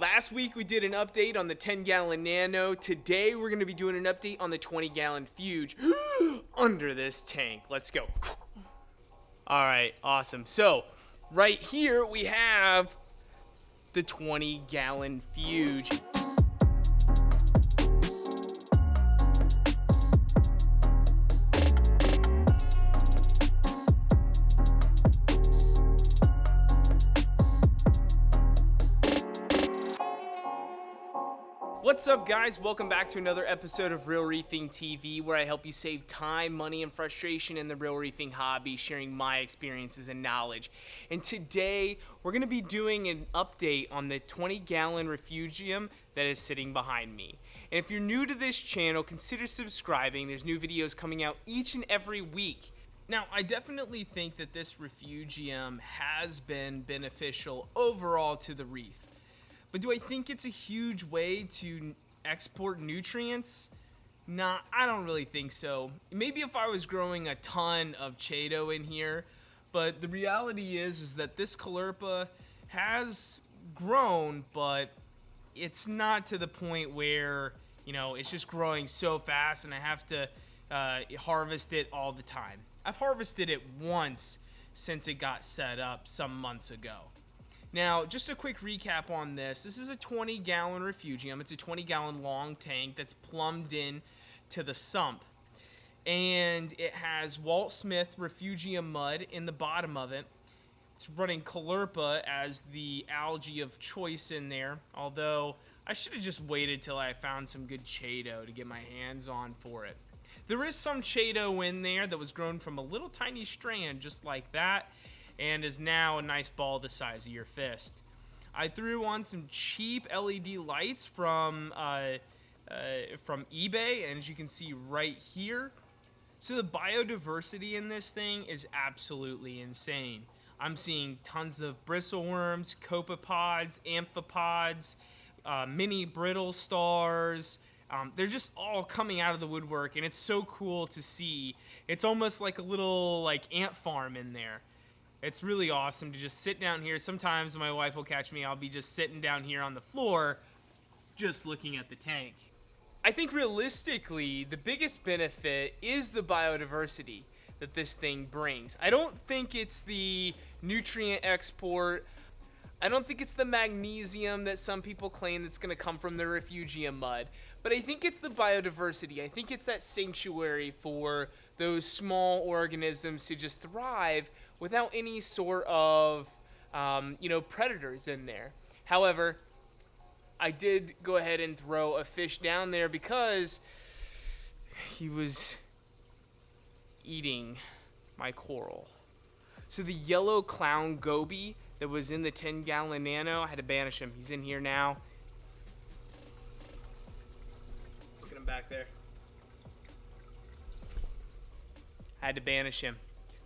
Last week we did an update on the 10-gallon nano. Today we're going to be doing an update on the 20-gallon fuge under this tank. Let's go. Alright, awesome. So, right here we have the 20-gallon fuge. What's up, guys? Welcome back to another episode of RealReefingTV, where I help you save time, money, and frustration in the real reefing hobby, sharing my experiences and knowledge. And today, we're going to be doing an update on the 20-gallon Refugium that is sitting behind me. And if you're new to this channel, consider subscribing. There's new videos coming out each and every week. Now, I definitely think that this Refugium has been beneficial overall to the reef. But do I think it's a huge way to export nutrients? Nah, I don't really think so. Maybe if I was growing a ton of Chaeto in here, but the reality is that this culerpa has grown, but it's not to the point where, you know, it's just growing so fast and I have to harvest it all the time. I've harvested it once since it got set up some months ago. Now, just a quick recap on this. This is a 20-gallon Refugium. It's a 20-gallon long tank that's plumbed in to the sump. And it has Walt Smith Refugium Mud in the bottom of it. It's running culerpa as the algae of choice in there. Although, I should have just waited till I found some good Chaeto to get my hands on for it. There is some Chaeto in there that was grown from a little tiny strand just like that, and is now a nice ball the size of your fist. I threw on some cheap LED lights from eBay, and as you can see right here, so the biodiversity in this thing is absolutely insane. I'm seeing tons of bristle worms, copepods, amphipods, mini brittle stars. They're just all coming out of the woodwork, and it's so cool to see. It's almost like a little ant farm in there. It's really awesome to just sit down here. Sometimes my wife will catch me. I'll be just sitting down here on the floor just looking at the tank. I think realistically, the biggest benefit is the biodiversity that this thing brings. I don't think it's the nutrient export. I don't think it's the magnesium that some people claim that's going to come from the Refugium mud. But I think it's the biodiversity. I think it's that sanctuary for those small organisms to just thrive without any sort of, predators in there. However, I did go ahead and throw a fish down there because he was eating my coral. So the yellow clown goby that was in the 10-gallon nano, I had to banish him. He's in here now. Look at him back there. I had to banish him.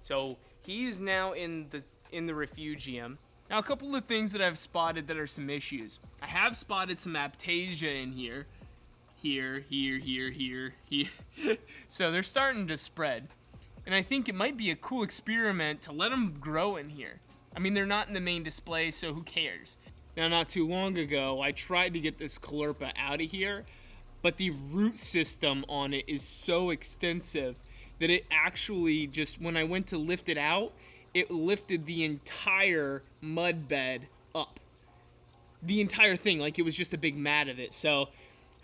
So he's now in the Refugium. Now, a couple of things that I've spotted that are some issues. I have spotted some aptasia in here. Here. So they're starting to spread. And I think it might be a cool experiment to let them grow in here. I mean, they're not in the main display, so who cares? Now, not too long ago, I tried to get this culerpa out of here, but the root system on it is so extensive that it actually just, when I went to lift it out, it lifted the entire mud bed up. The entire thing, like it was just a big mat of it. So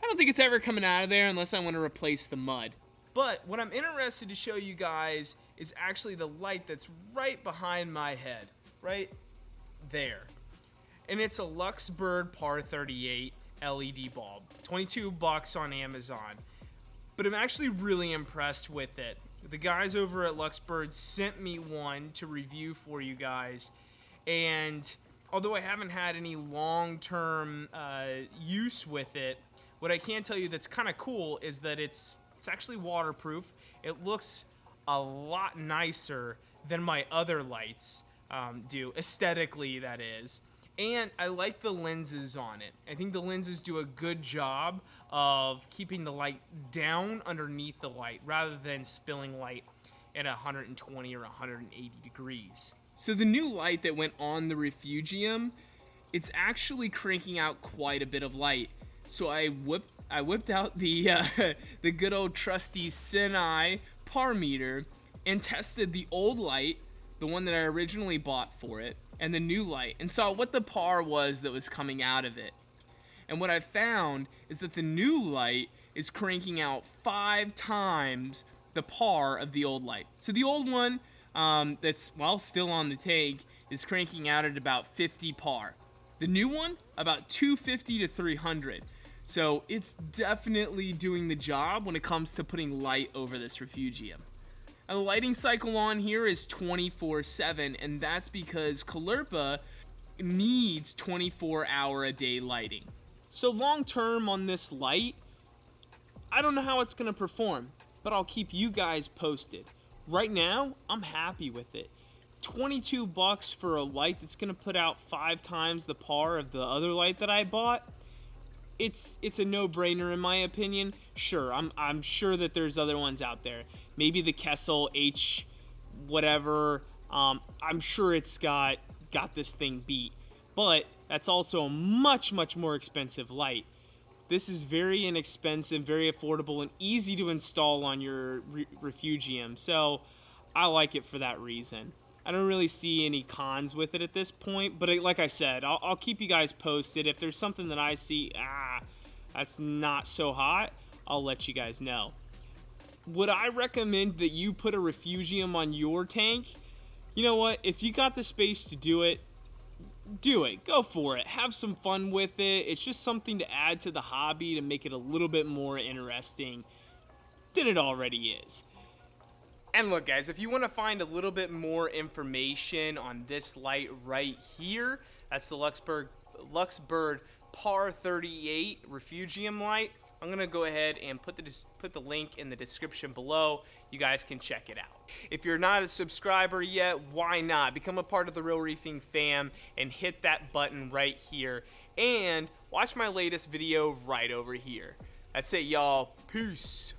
I don't think it's ever coming out of there unless I want to replace the mud. But what I'm interested to show you guys is actually the light that's right behind my head. Right there. And it's a Luxbird Par38 LED bulb. $22 on Amazon. But I'm actually really impressed with it. The guys over at Luxbird sent me one to review for you guys. And although I haven't had any long-term use with it, what I can tell you that's kind of cool is that it's actually waterproof. It looks a lot nicer than my other lights do, aesthetically that is. And I like the lenses on it. I think the lenses do a good job of keeping the light down underneath the light rather than spilling light at 120 or 180 degrees. So the new light that went on the Refugium it's actually cranking out quite a bit of light. So I whipped out the the good old trusty Sinai par meter and tested the old light, the one that I originally bought for it, and the new light, and saw what the par was that was coming out of it. And what I found is that the new light is cranking out 5 times the par of the old light. So the old one, that's, well, still on the tank, is cranking out at about 50 par. The new one, about 250 to 300. So it's definitely doing the job when it comes to putting light over this refugium. Now, the lighting cycle on here is 24/7, and that's because culerpa needs 24-hour-a-day lighting. So long term on this light, I don't know how it's going to perform, but I'll keep you guys posted. Right now, I'm happy with it. $22 for a light that's going to put out 5 times the par of the other light that I bought. It's a no-brainer in my opinion. Sure, I'm sure that there's other ones out there. Maybe the Kessel H whatever. I'm sure it's got this thing beat. But that's also a much more expensive light. This is very inexpensive, very affordable, and easy to install on your Refugium. So I like it for that reason. I don't really see any cons with it at this point, but like I said, I'll keep you guys posted. If there's something that I see, that's not so hot, I'll let you guys know. Would I recommend that you put a Refugium on your tank? You know what? If you got the space to do it, do it. Go for it. Have some fun with it. It's just something to add to the hobby to make it a little bit more interesting than it already is. And look, guys, if you want to find a little bit more information on this light right here, that's the Luxbird Par38 Refugium light. I'm going to go ahead and put the link in the description below. You guys can check it out. If you're not a subscriber yet, why not? Become a part of the Real Reefing fam and hit that button right here. And watch my latest video right over here. That's it, y'all. Peace.